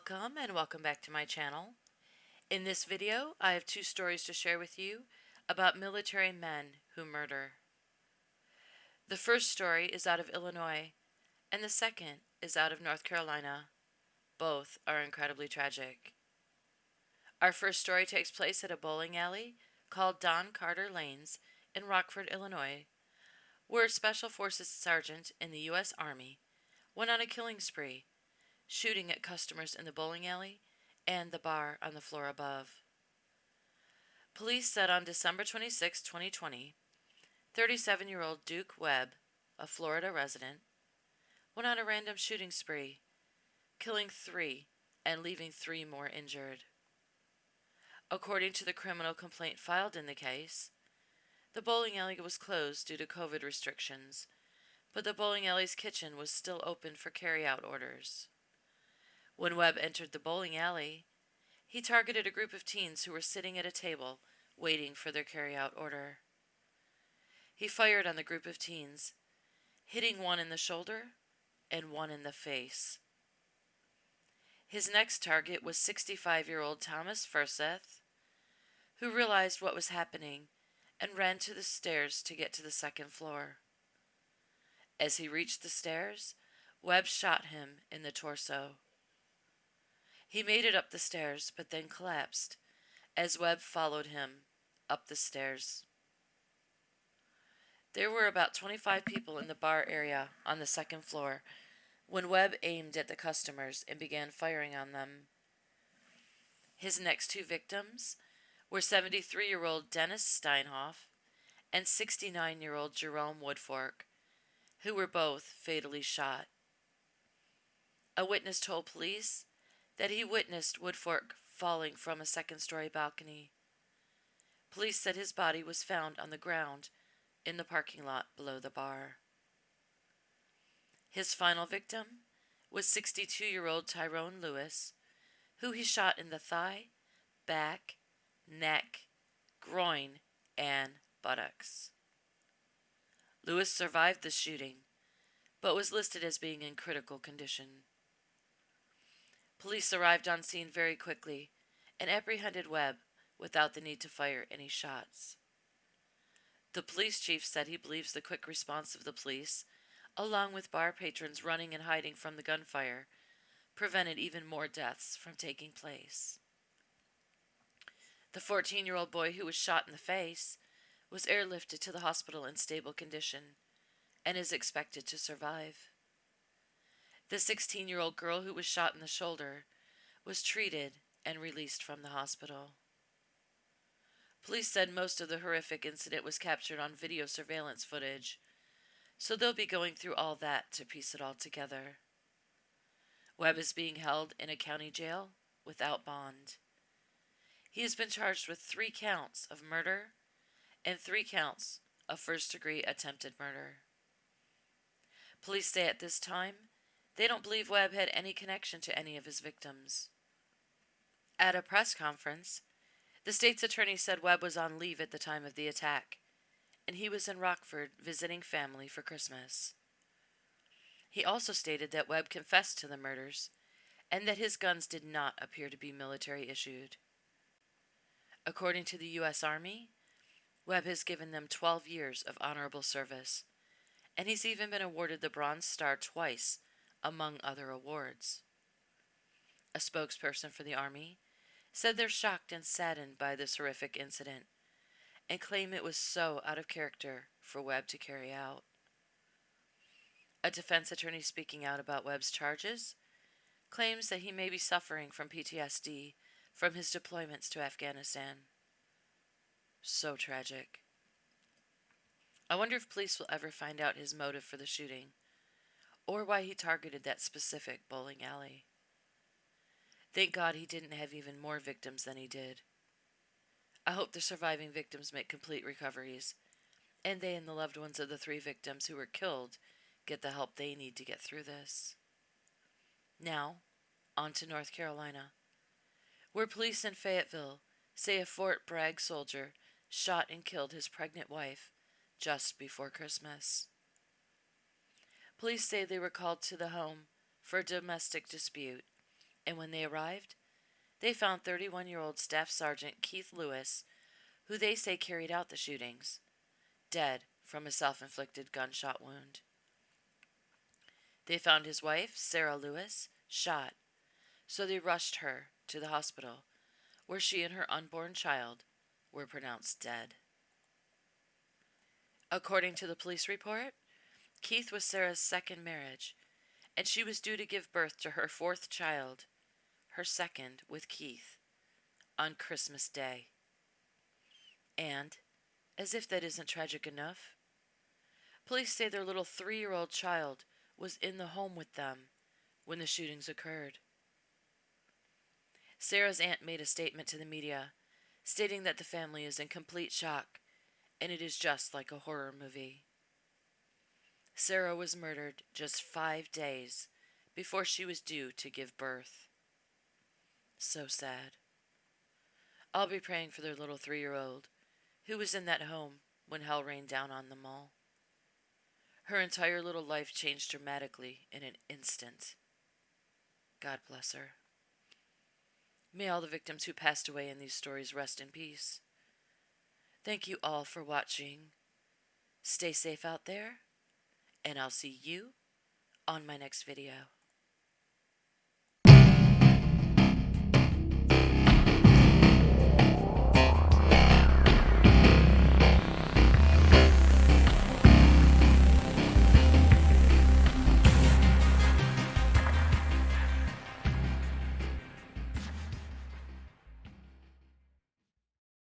Welcome and welcome back to my channel. In this video, I have two stories to share with you about military men who murder. The first story is out of Illinois, and the second is out of North Carolina. Both are incredibly tragic. Our first story takes place at a bowling alley called Don Carter Lanes in Rockford, Illinois, where a Special Forces sergeant in the U.S. Army went on a killing spree, shooting at customers in the bowling alley and the bar on the floor above. Police said on December 26, 2020, 37-year-old Duke Webb, a Florida resident, went on a random shooting spree, killing 3 and leaving 3 more injured. According to the criminal complaint filed in the case, the bowling alley was closed due to COVID restrictions, but the bowling alley's kitchen was still open for carry-out orders. When Webb entered the bowling alley, he targeted a group of teens who were sitting at a table waiting for their carry-out order. He fired on the group of teens, hitting one in the shoulder and one in the face. His next target was 65-year-old Thomas Furseth, who realized what was happening and ran to the stairs to get to the second floor. As he reached the stairs, Webb shot him in the torso. He made it up the stairs, but then collapsed as Webb followed him up the stairs. There were about 25 people in the bar area on the second floor when Webb aimed at the customers and began firing on them. His next 2 victims were 73-year-old Dennis Steinhoff and 69-year-old Jerome Woodfork, who were both fatally shot. A witness told police that he witnessed Woodfork falling from a second-story balcony. Police said his body was found on the ground in the parking lot below the bar. His final victim was 62-year-old Tyrone Lewis, who he shot in the thigh, back, neck, groin, and buttocks. Lewis survived the shooting, but was listed as being in critical condition. Police arrived on scene very quickly and apprehended Webb without the need to fire any shots. The police chief said he believes the quick response of the police, along with bar patrons running and hiding from the gunfire, prevented even more deaths from taking place. The 14-year-old boy who was shot in the face was airlifted to the hospital in stable condition and is expected to survive. The 16-year-old girl who was shot in the shoulder was treated and released from the hospital. Police said most of the horrific incident was captured on video surveillance footage, so they'll be going through all that to piece it all together. Webb is being held in a county jail without bond. He has been charged with 3 counts of murder and 3 counts of first-degree attempted murder. Police say at this time they don't believe Webb had any connection to any of his victims. At a press conference, the state's attorney said Webb was on leave at the time of the attack, and he was in Rockford visiting family for Christmas. He also stated that Webb confessed to the murders and that his guns did not appear to be military issued. According to the U.S. Army, Webb has given them 12 years of honorable service, and he's even been awarded the Bronze Star twice, among other awards. A spokesperson for the Army said they're shocked and saddened by this horrific incident and claim it was so out of character for Webb to carry out. A defense attorney speaking out about Webb's charges claims that he may be suffering from PTSD from his deployments to Afghanistan. So tragic. I wonder if police will ever find out his motive for the shooting, or why he targeted that specific bowling alley. Thank God he didn't have even more victims than he did. I hope the surviving victims make complete recoveries, and they and the loved ones of the 3 victims who were killed get the help they need to get through this. Now, on to North Carolina, where police in Fayetteville say a Fort Bragg soldier shot and killed his pregnant wife just before Christmas. Police say they were called to the home for a domestic dispute and when they arrived, they found 31-year-old Staff Sergeant Keith Lewis, who they say carried out the shootings, dead from a self-inflicted gunshot wound. They found his wife, Sarah Lewis, shot, so they rushed her to the hospital, where she and her unborn child were pronounced dead. According to the police report, Keith was Sarah's second marriage, and she was due to give birth to her fourth child, her second with Keith, on Christmas Day. And, as if that isn't tragic enough, police say their little 3-year-old child was in the home with them when the shootings occurred. Sarah's aunt made a statement to the media, stating that the family is in complete shock and it is just like a horror movie. Sarah was murdered just 5 days before she was due to give birth. So sad. I'll be praying for their little 3-year-old, who was in that home when hell rained down on them all. Her entire little life changed dramatically in an instant. God bless her. May all the victims who passed away in these stories rest in peace. Thank you all for watching. Stay safe out there, and I'll see you on my next video.